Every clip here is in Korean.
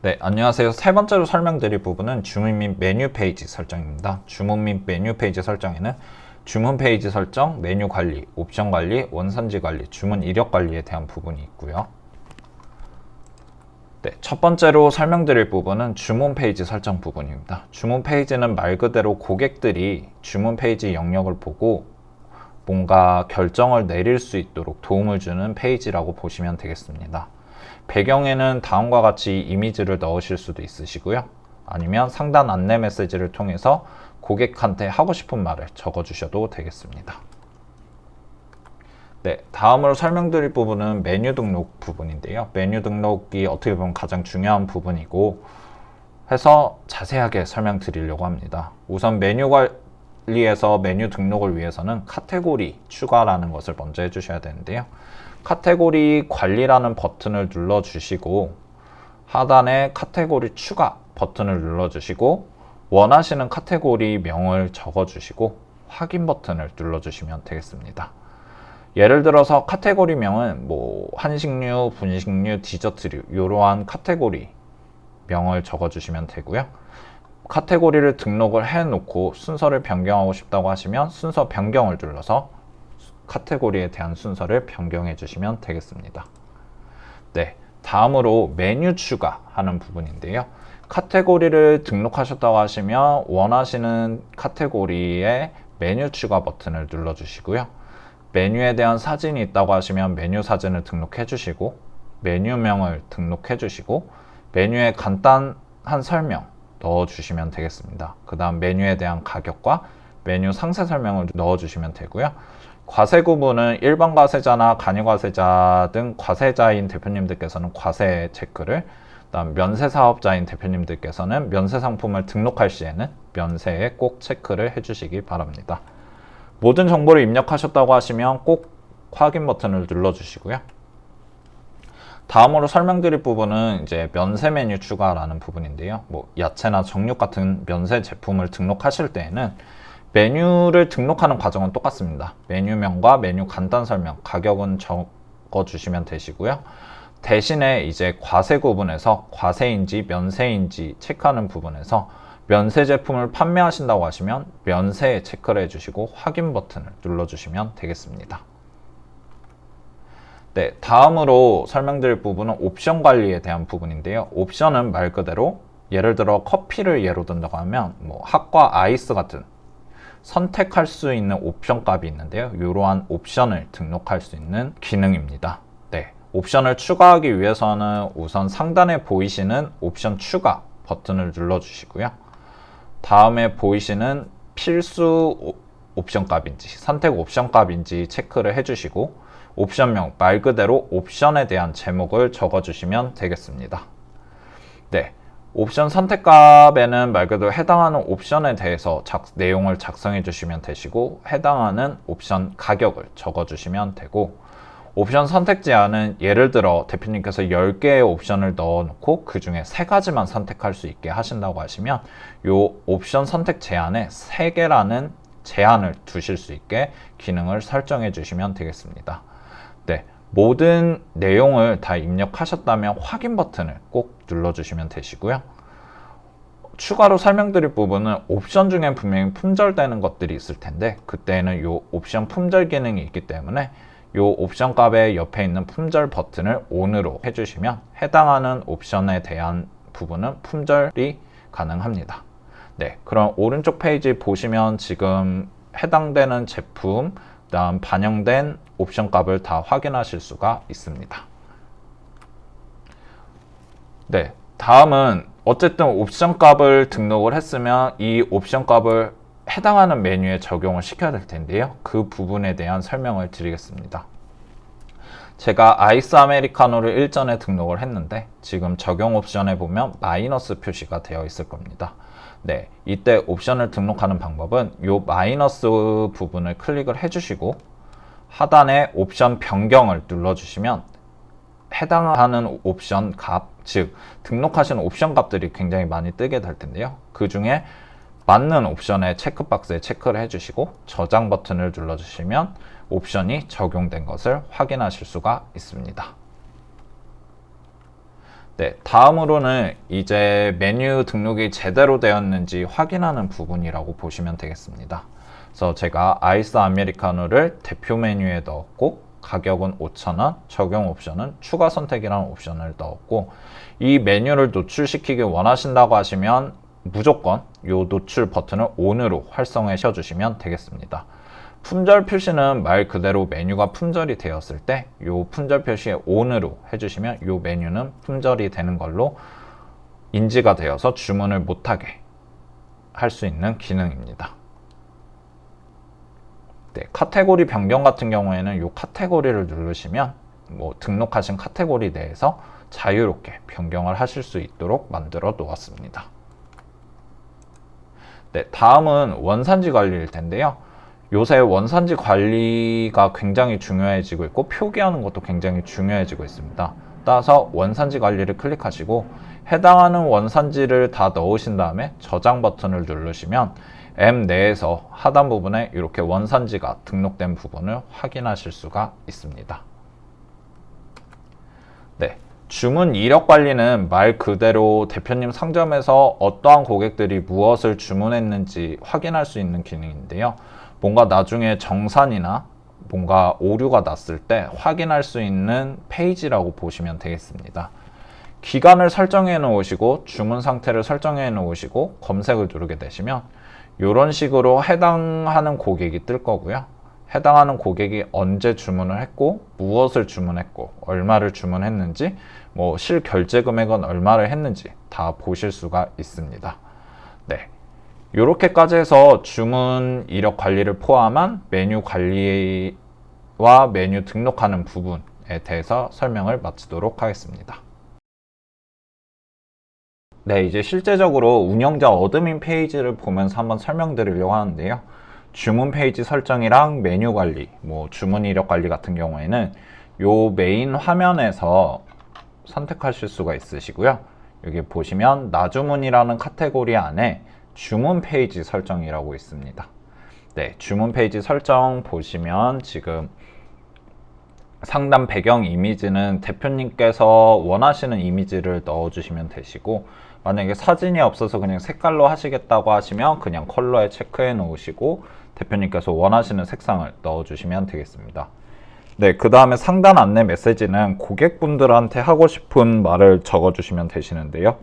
네, 안녕하세요. 세 번째로 설명드릴 부분은 주문 및 메뉴 페이지 설정입니다. 주문 및 메뉴 페이지 설정에는 주문 페이지 설정, 메뉴 관리, 옵션 관리, 원산지 관리, 주문 이력 관리에 대한 부분이 있고요. 네, 첫 번째로 설명드릴 부분은 주문 페이지 설정 부분입니다. 주문 페이지는 말 그대로 고객들이 주문 페이지 영역을 보고 뭔가 결정을 내릴 수 있도록 도움을 주는 페이지라고 보시면 되겠습니다. 배경에는 다음과 같이 이미지를 넣으실 수도 있으시고요. 아니면 상단 안내 메시지를 통해서 고객한테 하고 싶은 말을 적어 주셔도 되겠습니다. 네, 다음으로 설명드릴 부분은 메뉴 등록 부분인데요. 메뉴 등록이 어떻게 보면 가장 중요한 부분이고 해서 자세하게 설명드리려고 합니다. 우선 메뉴 관리에서 메뉴 등록을 위해서는 카테고리 추가라는 것을 먼저 해주셔야 되는데요. 카테고리 관리라는 버튼을 눌러주시고 하단에 카테고리 추가 버튼을 눌러주시고 원하시는 카테고리 명을 적어주시고 확인 버튼을 눌러주시면 되겠습니다. 예를 들어서 카테고리 명은 한식류, 분식류, 디저트류 이러한 카테고리 명을 적어주시면 되고요. 카테고리를 등록을 해놓고 순서를 변경하고 싶다고 하시면 순서 변경을 눌러서 카테고리에 대한 순서를 변경해 주시면 되겠습니다. 네, 다음으로 메뉴 추가하는 부분인데요. 카테고리를 등록하셨다고 하시면 원하시는 카테고리에 메뉴 추가 버튼을 눌러 주시고요. 메뉴에 대한 사진이 있다고 하시면 메뉴 사진을 등록해 주시고 메뉴명을 등록해 주시고 메뉴에 간단한 설명 넣어 주시면 되겠습니다. 그 다음 메뉴에 대한 가격과 메뉴 상세 설명을 넣어 주시면 되고요. 과세 구분은 일반 과세자나 간이 과세자 등 과세자인 대표님들께서는 과세 체크를, 그다음 면세 사업자인 대표님들께서는 면세 상품을 등록할 시에는 면세에 꼭 체크를 해주시기 바랍니다. 모든 정보를 입력하셨다고 하시면 꼭 확인 버튼을 눌러주시고요. 다음으로 설명드릴 부분은 이제 면세 메뉴 추가라는 부분인데요. 야채나 정육 같은 면세 제품을 등록하실 때에는 메뉴를 등록하는 과정은 똑같습니다. 메뉴명과 메뉴 간단 설명, 가격은 적어주시면 되시고요. 대신에 이제 과세 구분에서 과세인지 면세인지 체크하는 부분에서 면세 제품을 판매하신다고 하시면 면세 체크를 해주시고 확인 버튼을 눌러주시면 되겠습니다. 네, 다음으로 설명드릴 부분은 옵션 관리에 대한 부분인데요. 옵션은 말 그대로 예를 들어 커피를 예로 든다고 하면 핫과 아이스 같은 선택할 수 있는 옵션 값이 있는데요. 이러한 옵션을 등록할 수 있는 기능입니다. 네, 옵션을 추가하기 위해서는 우선 상단에 보이시는 옵션 추가 버튼을 눌러주시고요. 다음에 보이시는 필수 옵션 값인지 선택 옵션 값인지 체크를 해주시고 옵션명 말 그대로 옵션에 대한 제목을 적어주시면 되겠습니다. 네, 옵션 선택값에는 말 그대로 해당하는 옵션에 대해서 내용을 작성해 주시면 되시고 해당하는 옵션 가격을 적어 주시면 되고 옵션 선택 제한은 예를 들어 대표님께서 10개의 옵션을 넣어 놓고 그 중에 3가지만 선택할 수 있게 하신다고 하시면 이 옵션 선택 제한에 3개라는 제한을 두실 수 있게 기능을 설정해 주시면 되겠습니다. 네, 모든 내용을 다 입력하셨다면 확인 버튼을 꼭 눌러주시면 되시고요. 추가로 설명드릴 부분은 옵션 중에 분명히 품절되는 것들이 있을 텐데 그때는 이 옵션 품절 기능이 있기 때문에 이 옵션 값의 옆에 있는 품절 버튼을 ON으로 해주시면 해당하는 옵션에 대한 부분은 품절이 가능합니다. 네, 그럼 오른쪽 페이지 보시면 지금 해당되는 제품 그다음 반영된 옵션 값을 다 확인하실 수가 있습니다. 네, 다음은 어쨌든 옵션 값을 등록을 했으면 이 옵션 값을 해당하는 메뉴에 적용을 시켜야 될 텐데요. 그 부분에 대한 설명을 드리겠습니다. 제가 아이스 아메리카노를 일전에 등록을 했는데 지금 적용 옵션에 보면 마이너스 표시가 되어 있을 겁니다. 네, 이때 옵션을 등록하는 방법은 이 마이너스 부분을 클릭을 해주시고 하단에 옵션 변경을 눌러주시면 해당하는 옵션 값, 즉 등록하시는 옵션 값들이 굉장히 많이 뜨게 될 텐데요. 그 중에 맞는 옵션에 체크박스에 체크를 해주시고 저장 버튼을 눌러주시면 옵션이 적용된 것을 확인하실 수가 있습니다. 네, 다음으로는 이제 메뉴 등록이 제대로 되었는지 확인하는 부분이라고 보시면 되겠습니다. 그래서 제가 아이스 아메리카노를 대표 메뉴에 넣었고 가격은 5,000원, 적용 옵션은 추가 선택이라는 옵션을 넣었고 이 메뉴를 노출시키길 원하신다고 하시면 무조건 이 노출 버튼을 ON으로 활성화해 주시면 되겠습니다. 품절 표시는 말 그대로 메뉴가 품절이 되었을 때 이 품절 표시에 ON으로 해주시면 이 메뉴는 품절이 되는 걸로 인지가 되어서 주문을 못하게 할 수 있는 기능입니다. 네, 카테고리 변경 같은 경우에는 이 카테고리를 누르시면 등록하신 카테고리 내에서 자유롭게 변경을 하실 수 있도록 만들어 놓았습니다. 네, 다음은 원산지 관리일 텐데요. 요새 원산지 관리가 굉장히 중요해지고 있고 표기하는 것도 굉장히 중요해지고 있습니다. 따라서 원산지 관리를 클릭하시고 해당하는 원산지를 다 넣으신 다음에 저장 버튼을 누르시면 앱 내에서 하단 부분에 이렇게 원산지가 등록된 부분을 확인하실 수가 있습니다. 네, 주문 이력 관리는 말 그대로 대표님 상점에서 어떠한 고객들이 무엇을 주문했는지 확인할 수 있는 기능인데요. 뭔가 나중에 정산이나 뭔가 오류가 났을 때 확인할 수 있는 페이지라고 보시면 되겠습니다. 기간을 설정해 놓으시고 주문 상태를 설정해 놓으시고 검색을 누르게 되시면 이런 식으로 해당하는 고객이 뜰 거고요. 해당하는 고객이 언제 주문을 했고 무엇을 주문했고 얼마를 주문했는지 실 결제 금액은 얼마를 했는지 다 보실 수가 있습니다. 네, 이렇게까지 해서 주문 이력 관리를 포함한 메뉴 관리와 메뉴 등록하는 부분에 대해서 설명을 마치도록 하겠습니다. 네, 이제 실제적으로 운영자 어드민 페이지를 보면서 한번 설명드리려고 하는데요. 주문 페이지 설정이랑 메뉴 관리, 주문 이력 관리 같은 경우에는 요 메인 화면에서 선택하실 수가 있으시고요. 여기 보시면 나주문이라는 카테고리 안에 주문 페이지 설정이라고 있습니다. 네, 주문 페이지 설정 보시면 지금 상단 배경 이미지는 대표님께서 원하시는 이미지를 넣어주시면 되시고 만약에 사진이 없어서 그냥 색깔로 하시겠다고 하시면 그냥 컬러에 체크해 놓으시고 대표님께서 원하시는 색상을 넣어주시면 되겠습니다. 네, 그 다음에 상단 안내 메시지는 고객분들한테 하고 싶은 말을 적어주시면 되시는데요.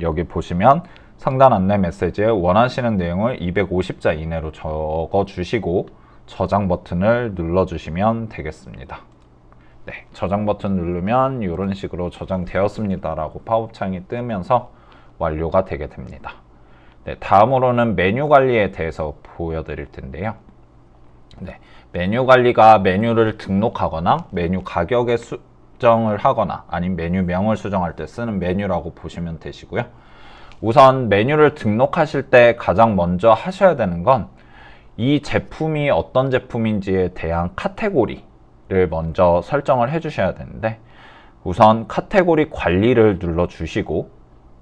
여기 보시면 상단 안내 메시지에 원하시는 내용을 250자 이내로 적어주시고 저장 버튼을 눌러주시면 되겠습니다. 네, 저장 버튼 누르면 이런 식으로 저장되었습니다 라고 팝업창이 뜨면서 완료가 되게 됩니다. 네, 다음으로는 메뉴 관리에 대해서 보여드릴 텐데요. 네, 메뉴 관리가 메뉴를 등록하거나 메뉴 가격에 수정을 하거나 아니면 메뉴명을 수정할 때 쓰는 메뉴라고 보시면 되시고요. 우선 메뉴를 등록하실 때 가장 먼저 하셔야 되는 건 이 제품이 어떤 제품인지에 대한 카테고리를 먼저 설정을 해 주셔야 되는데 우선 카테고리 관리를 눌러 주시고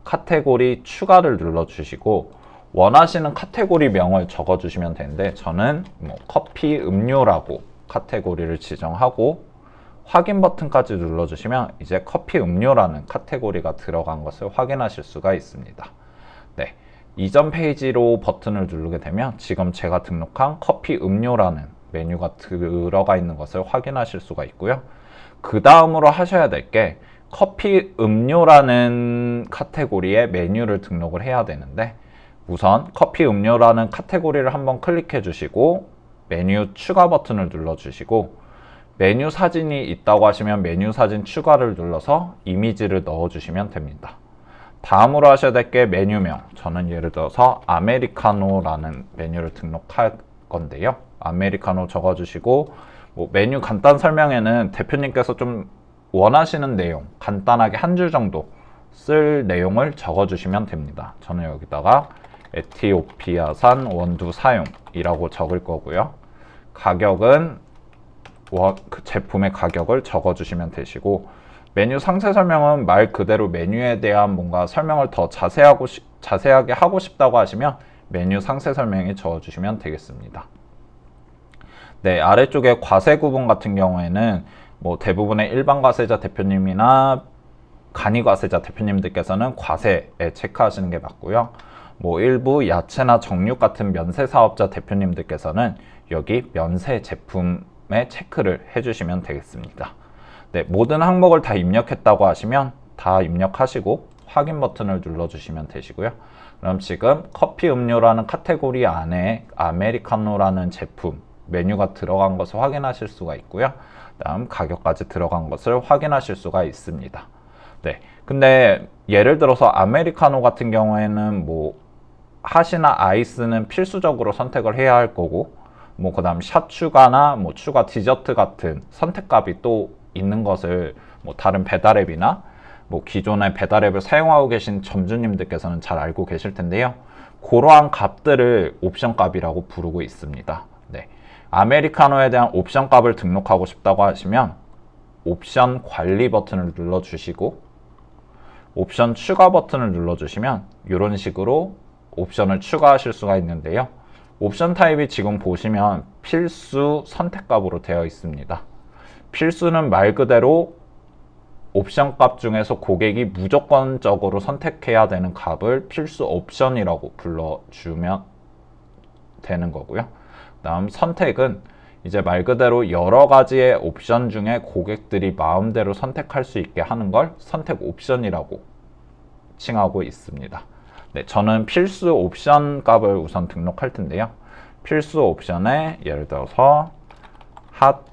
카테고리 추가를 눌러 주시고 원하시는 카테고리 명을 적어 주시면 되는데 저는 커피 음료라고 카테고리를 지정하고 확인 버튼까지 눌러 주시면 이제 커피 음료라는 카테고리가 들어간 것을 확인하실 수가 있습니다. 네, 이전 페이지로 버튼을 누르게 되면 지금 제가 등록한 커피 음료라는 메뉴가 들어가 있는 것을 확인하실 수가 있고요. 그 다음으로 하셔야 될 게 커피 음료라는 카테고리에 메뉴를 등록을 해야 되는데 우선 커피 음료라는 카테고리를 한번 클릭해 주시고 메뉴 추가 버튼을 눌러 주시고 메뉴 사진이 있다고 하시면 메뉴 사진 추가를 눌러서 이미지를 넣어 주시면 됩니다. 다음으로 하셔야 될 게 메뉴명. 저는 예를 들어서 아메리카노라는 메뉴를 등록할 건데요. 아메리카노 적어주시고 메뉴 간단 설명에는 대표님께서 좀 원하시는 내용 간단하게 한 줄 정도 쓸 내용을 적어주시면 됩니다. 저는 여기다가 에티오피아산 원두 사용이라고 적을 거고요. 가격은 그 제품의 가격을 적어주시면 되시고 메뉴 상세 설명은 말 그대로 메뉴에 대한 뭔가 설명을 더 자세하게 하고 싶다고 하시면 메뉴 상세 설명에 적어주시면 되겠습니다. 네, 아래쪽에 과세 구분 같은 경우에는 대부분의 일반 과세자 대표님이나 간이과세자 대표님들께서는 과세에 체크하시는 게 맞고요. 뭐 일부 야채나 정육 같은 면세 사업자 대표님들께서는 여기 면세 제품에 체크를 해주시면 되겠습니다. 네, 모든 항목을 다 입력했다고 하시면 다 입력하시고 확인 버튼을 눌러주시면 되시고요. 그럼 지금 커피 음료라는 카테고리 안에 아메리카노라는 제품 메뉴가 들어간 것을 확인하실 수가 있고요. 다음 가격까지 들어간 것을 확인하실 수가 있습니다. 네, 근데 예를 들어서 아메리카노 같은 경우에는 뭐 핫이나 아이스는 필수적으로 선택을 해야 할 거고, 뭐 그 다음 샷 추가나 뭐 추가 디저트 같은 선택값이 또 있는 것을 뭐 다른 배달앱이나 뭐 기존의 배달앱을 사용하고 계신 점주님들께서는 잘 알고 계실 텐데요. 그러한 값들을 옵션 값이라고 부르고 있습니다. 네, 아메리카노에 대한 옵션 값을 등록하고 싶다고 하시면 옵션 관리 버튼을 눌러주시고 옵션 추가 버튼을 눌러주시면 이런 식으로 옵션을 추가하실 수가 있는데요. 옵션 타입이 지금 보시면 필수 선택값으로 되어 있습니다. 필수는 말 그대로 옵션 값 중에서 고객이 무조건적으로 선택해야 되는 값을 필수 옵션이라고 불러주면 되는 거고요. 다음 선택은 이제 말 그대로 여러 가지의 옵션 중에 고객들이 마음대로 선택할 수 있게 하는 걸 선택 옵션이라고 칭하고 있습니다. 네, 저는 필수 옵션 값을 우선 등록할 텐데요. 필수 옵션에 예를 들어서 핫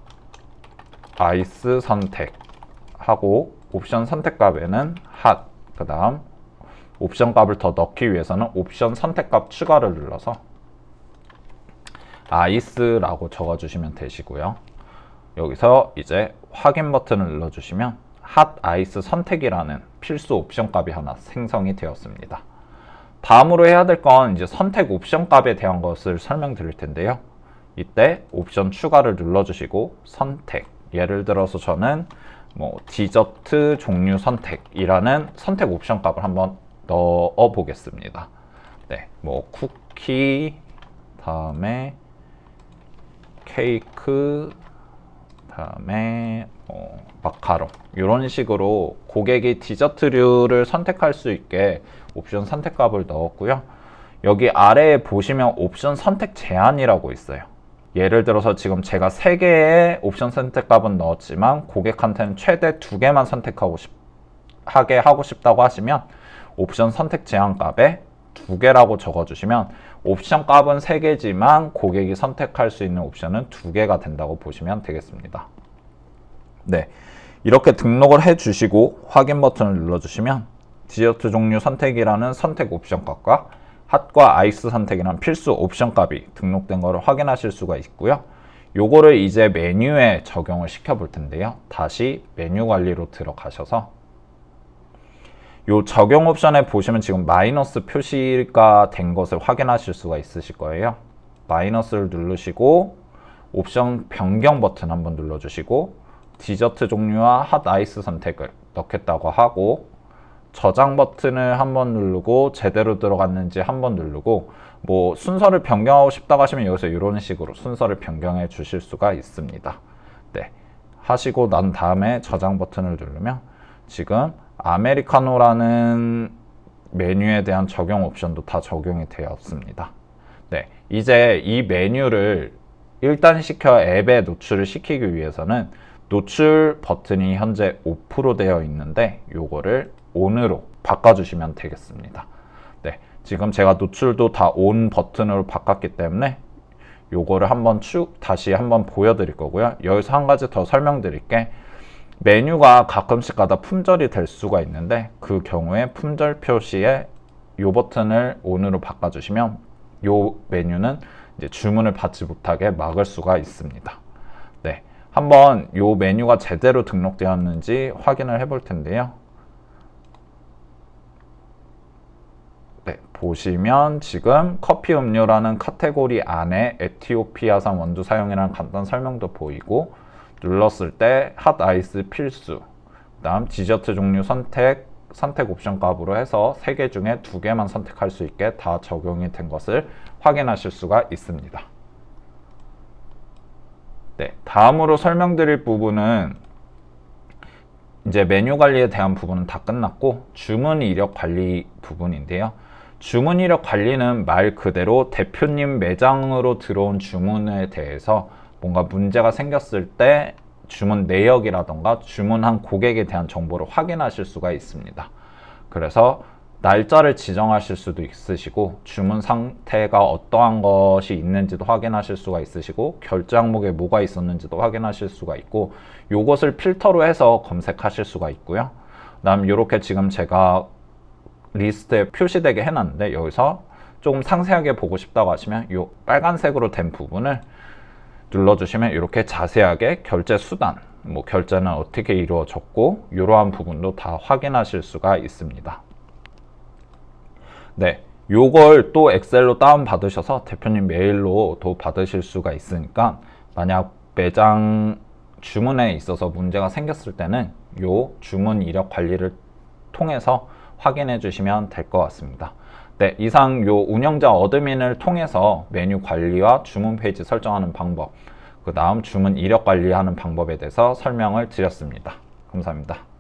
아이스 선택하고 옵션 선택 값에는 핫, 그 다음 옵션 값을 더 넣기 위해서는 옵션 선택 값 추가를 눌러서 아이스라고 적어주시면 되시고요. 여기서 이제 확인 버튼을 눌러주시면 핫 아이스 선택이라는 필수 옵션 값이 하나 생성이 되었습니다. 다음으로 해야 될 건 이제 선택 옵션 값에 대한 것을 설명드릴 텐데요. 이때 옵션 추가를 눌러주시고 선택, 예를 들어서 저는 뭐 디저트 종류 선택이라는 선택 옵션 값을 한번 넣어 보겠습니다. 네, 뭐 쿠키, 다음에 케이크, 다음에 마카롱, 이런 식으로 고객이 디저트류를 선택할 수 있게 옵션 선택값을 넣었고요. 여기 아래에 보시면 옵션 선택 제한이라고 있어요. 예를 들어서 지금 제가 3개의 옵션 선택값은 넣었지만 고객한테는 최대 2개만 하게 하고 싶다고 하시면 옵션 선택 제한 값에 2개라고 적어주시면 옵션 값은 3개지만 고객이 선택할 수 있는 옵션은 2개가 된다고 보시면 되겠습니다. 네, 이렇게 등록을 해주시고 확인 버튼을 눌러주시면 디저트 종류 선택이라는 선택 옵션 값과 핫과 아이스 선택이라는 필수 옵션 값이 등록된 것을 확인하실 수가 있고요. 요거를 이제 메뉴에 적용을 시켜 볼 텐데요. 다시 메뉴 관리로 들어가셔서 요 적용 옵션에 보시면 지금 마이너스 표시가 된 것을 확인하실 수가 있으실 거예요. 마이너스를 누르시고 옵션 변경 버튼 한번 눌러주시고 디저트 종류와 핫 아이스 선택을 넣겠다고 하고 저장 버튼을 한번 누르고 제대로 들어갔는지 한번 누르고 뭐 순서를 변경하고 싶다고 하시면 여기서 이런 식으로 순서를 변경해 주실 수가 있습니다. 네, 하시고 난 다음에 저장 버튼을 누르면 지금 아메리카노라는 메뉴에 대한 적용 옵션도 다 적용이 되었습니다. 네, 이제 이 메뉴를 1단 시켜 앱에 노출을 시키기 위해서는 노출 버튼이 현재 오프로 되어 있는데 요거를 ON으로 바꿔주시면 되겠습니다. 네, 지금 제가 노출도 다 ON 버튼으로 바꿨기 때문에 요거를 한번 다시 한번 보여드릴 거고요. 여기서 한 가지 더 설명드릴 게 메뉴가 가끔씩 가다 품절이 될 수가 있는데 그 경우에 품절 표시에 요 버튼을 ON으로 바꿔주시면 요 메뉴는 이제 주문을 받지 못하게 막을 수가 있습니다. 네, 한번 요 메뉴가 제대로 등록되었는지 확인을 해볼 텐데요. 네, 보시면 지금 커피 음료라는 카테고리 안에 에티오피아산 원두 사용이라는 간단 설명도 보이고 눌렀을 때 핫 아이스 필수, 그 다음 디저트 종류 선택 옵션 값으로 해서 3개 중에 2개만 선택할 수 있게 다 적용이 된 것을 확인하실 수가 있습니다. 네, 다음으로 설명드릴 부분은 이제 메뉴 관리에 대한 부분은 다 끝났고 주문 이력 관리 부분인데요. 주문 이력 관리는 말 그대로 대표님 매장으로 들어온 주문에 대해서 뭔가 문제가 생겼을 때 주문 내역이라던가 주문한 고객에 대한 정보를 확인하실 수가 있습니다. 그래서 날짜를 지정하실 수도 있으시고 주문 상태가 어떠한 것이 있는지도 확인하실 수가 있으시고 결제 항목에 뭐가 있었는지도 확인하실 수가 있고 요것을 필터로 해서 검색하실 수가 있고요. 그다음 이렇게 지금 제가 리스트에 표시되게 해놨는데 여기서 조금 상세하게 보고 싶다고 하시면 이 빨간색으로 된 부분을 눌러주시면 이렇게 자세하게 결제 수단, 뭐 결제는 어떻게 이루어졌고 이러한 부분도 다 확인하실 수가 있습니다. 네, 요걸 또 엑셀로 다운 받으셔서 대표님 메일로도 받으실 수가 있으니까 만약 매장 주문에 있어서 문제가 생겼을 때는 요 주문 이력 관리를 통해서 확인해 주시면 될 것 같습니다. 네, 이상 요 운영자 어드민을 통해서 메뉴 관리와 주문 페이지 설정하는 방법, 그 다음 주문 이력 관리하는 방법에 대해서 설명을 드렸습니다. 감사합니다.